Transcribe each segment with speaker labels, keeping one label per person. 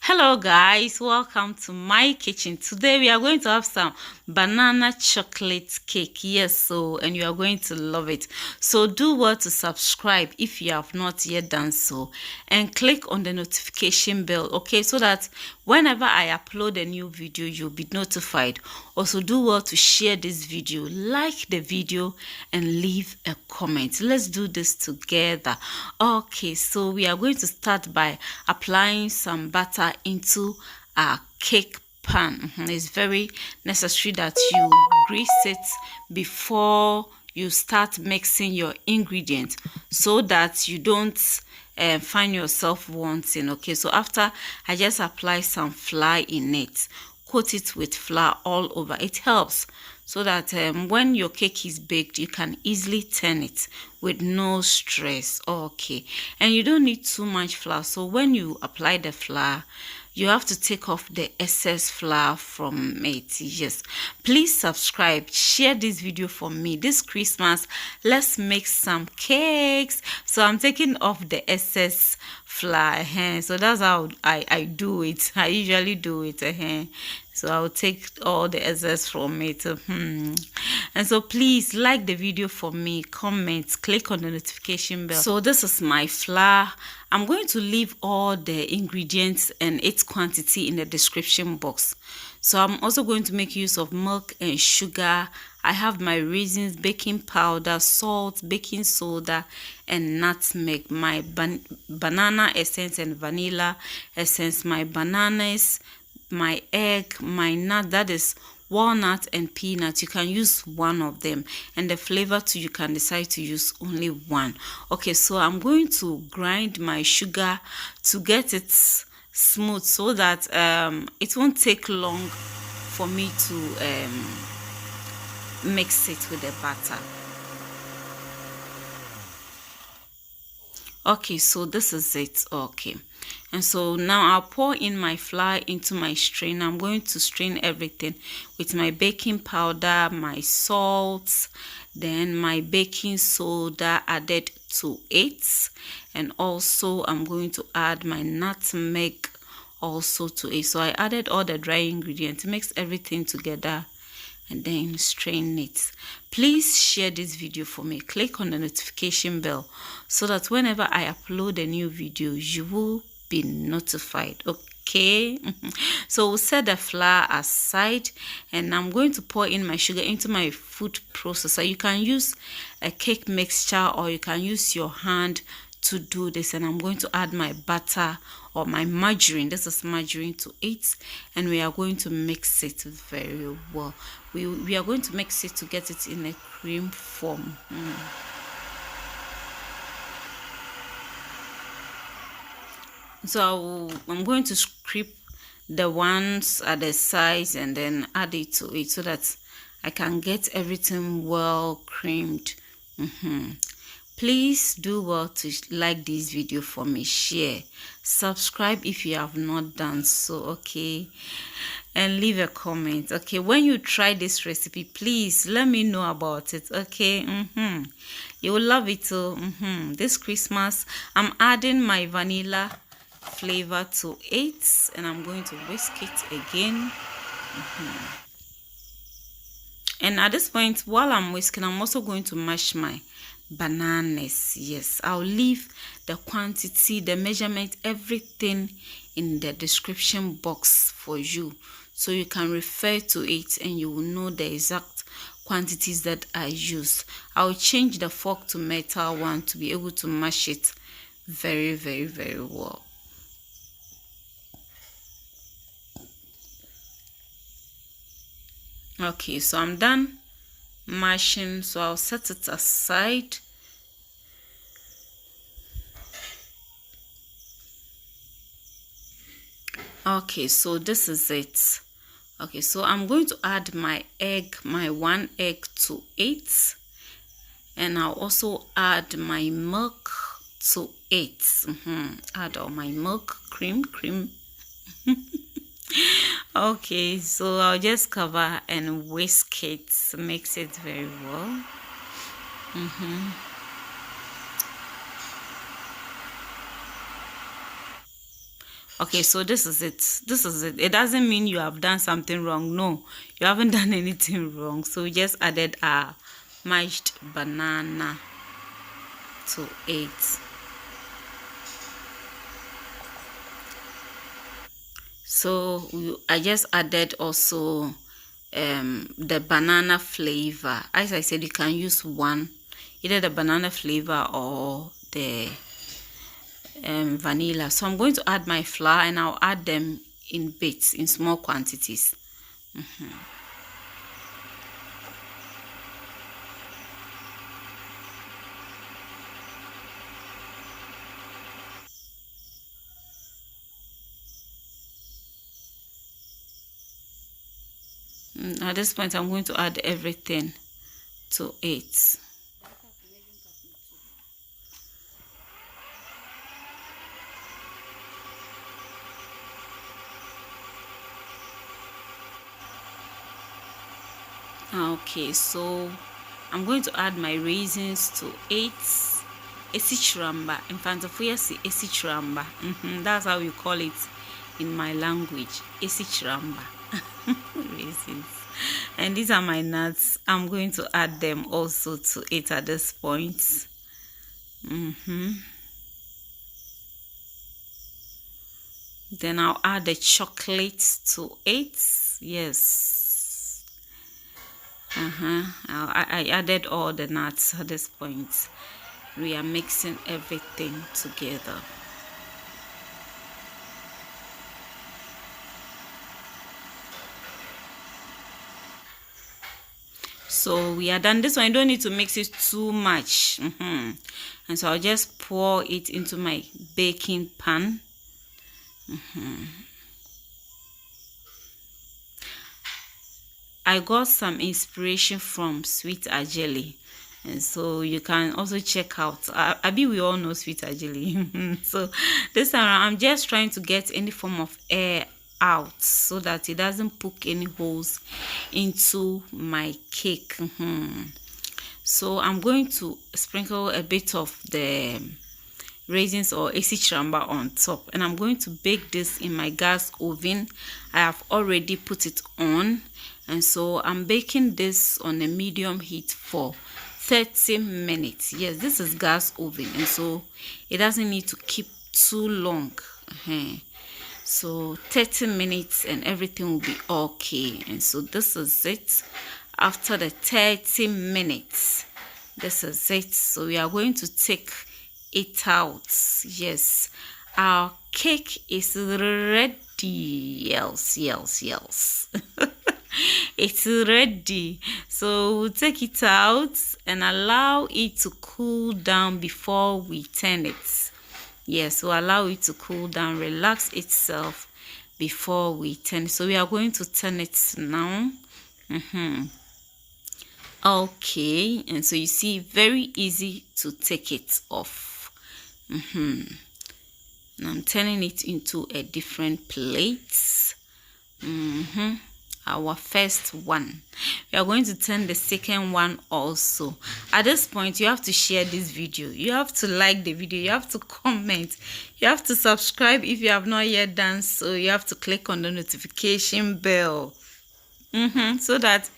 Speaker 1: Hello guys, welcome to my kitchen. Today we are going to have some banana chocolate cake. Yes, and you are going to love it. So do well to subscribe if you have not yet done so, and click on the notification bell, okay, so that whenever I upload a new video you'll be notified. Also do well to share this video, like the video, and leave a comment. Let's do this together. Okay, so we are going to start by applying some butter into our cake pan. It's very necessary that you grease it before you start mixing your ingredients, so that you don't find yourself wanting. Okay, so after I just apply some flour in it, coat it with flour all over. It helps so that when your cake is baked, you can easily turn it with no stress. Okay, and you don't need too much flour. So when you apply the flour, you have to take off the excess flour from it. Yes, please subscribe, share this video for me this Christmas. Let's make some cakes. So I'm taking off the excess flour. So that's how I do it. I usually do it. So I'll take all the excess from it. And so please like the video for me, comment, click on the notification bell. So this is my flour. I'm going to leave all the ingredients and its quantity in the description box. So I'm also going to make use of milk and sugar. I have my raisins, baking powder, salt, baking soda, and nutmeg, my banana essence and vanilla essence, my bananas, my egg, my nut, that is walnut and peanut. You can use one of them, and the flavor too, you can decide to use only one. Okay, so I'm going to grind my sugar to get it smooth, so that it won't take long for me to mix it with the butter. Okay, so this is it. Okay, and so now I'll pour in my flour into my strainer. I'm going to strain everything with my baking powder, my salt, then my baking soda added to it, and also I'm going to add my nutmeg also to it. So I added all the dry ingredients, mix everything together, and then strain it. Please share this video for me, click on the notification bell, so that whenever I upload a new video you will be notified. Okay, so we'll set the flour aside, and I'm going to pour in my sugar into my food processor. You can use a cake mixture, or you can use your hand to do this. And I'm going to add my butter, or my margarine, this is margarine, to it, and we are going to mix it very well. We are going to mix it to get it in a cream form. So I'm going to scrape the ones at the sides and then add it to it, so that I can get everything well creamed. Please do well to like this video for me, share, subscribe if you have not done so, okay, and leave a comment. Okay, when you try this recipe, please let me know about it. Okay, you will love it too. This Christmas I'm adding my vanilla flavor to it, and I'm going to whisk it again. And at this point, while I'm whisking, I'm also going to mash my bananas. Yes, I'll leave the quantity, the measurement, everything in the description box for you, so you can refer to it and you will know the exact quantities that I used. I'll change the fork to metal one to be able to mash it very well. Okay, so I'm done mashing, so I'll set it aside. Okay, so this is it. Okay, so I'm going to add my egg, my one egg to it, and I'll also add my milk to it. Add all my milk, cream. Okay, so I'll just cover and whisk it, mix it very well. Okay, so this is it. It doesn't mean you have done something wrong. No, you haven't done anything wrong. So we just added our mashed banana to it. So I just added also the banana flavor. As I said, you can use one, either the banana flavor or the vanilla. So I'm going to add my flour, and I'll add them in bits, in small quantities. At this point, I'm going to add everything to it. Okay, so I'm going to add my raisins to it. Esichramba. In front of yes, esichramba. That's how you call it in my language. Esichramba. Raisins. And these are my nuts. I'm going to add them also to it at this point. Then I'll add the chocolate to it. Yes. I added all the nuts at this point. We are mixing everything together. So we are done. This one, I don't need to mix it too much. And so I'll just pour it into my baking pan. I got some inspiration from sweet ajeli, and so you can also check out. Abi, we all know sweet ajeli. So this time around, I'm just trying to get any form of air out so that it doesn't poke any holes into my cake. So I'm going to sprinkle a bit of the raisins or esichramba on top, and I'm going to bake this in my gas oven. I have already put it on, and so I'm baking this on a medium heat for 30 minutes. Yes, this is gas oven, and so it doesn't need to keep too long. So 30 minutes and everything will be okay. And so this is it. After the 30 minutes, this is it. So we are going to take it out. Yes, our cake is ready. Yes. It's ready. So we'll take it out and allow it to cool down before we turn it. Yes, we'll allow it to cool down, relax itself before we turn. So we are going to turn it now. Okay, and so you see, very easy to take it off. And I'm turning it into a different plate. Our first one. We are going to turn the second one also. At this point, you have to share this video. You have to like the video. You have to comment. You have to subscribe if you have not yet done so. You have to click on the notification bell. So that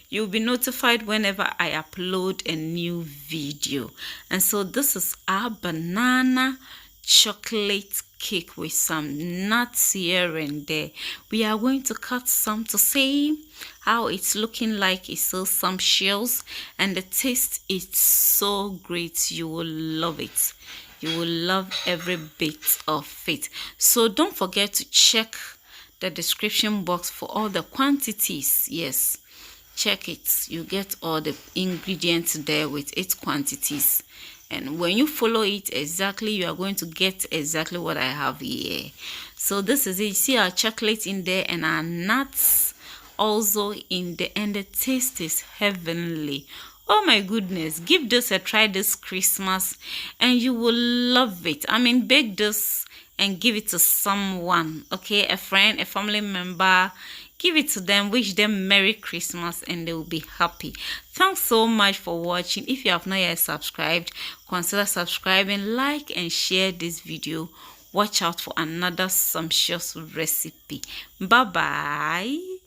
Speaker 1: you'll be notified whenever I upload a new video. And so this is our banana chocolate cake with some nuts here and there. We are going to cut some to see how it's looking like. It's so sumptuous, and the taste is so great. You will love it. You will love every bit of it. So don't forget to check the description box for all the quantities. Yes, check it. You get all the ingredients there with its quantities, and when you follow it exactly, you are going to get exactly what I have here. So this is it. You see our chocolate in there and our nuts also in there, and the taste is heavenly. Oh my goodness, give this a try this Christmas and you will love it. I mean, bake this and give it to someone, okay? A friend, a family member. Give it to them, wish them Merry Christmas, and they will be happy. Thanks so much for watching. If you have not yet subscribed, consider subscribing, like and share this video Watch out for another sumptuous recipe. Bye bye.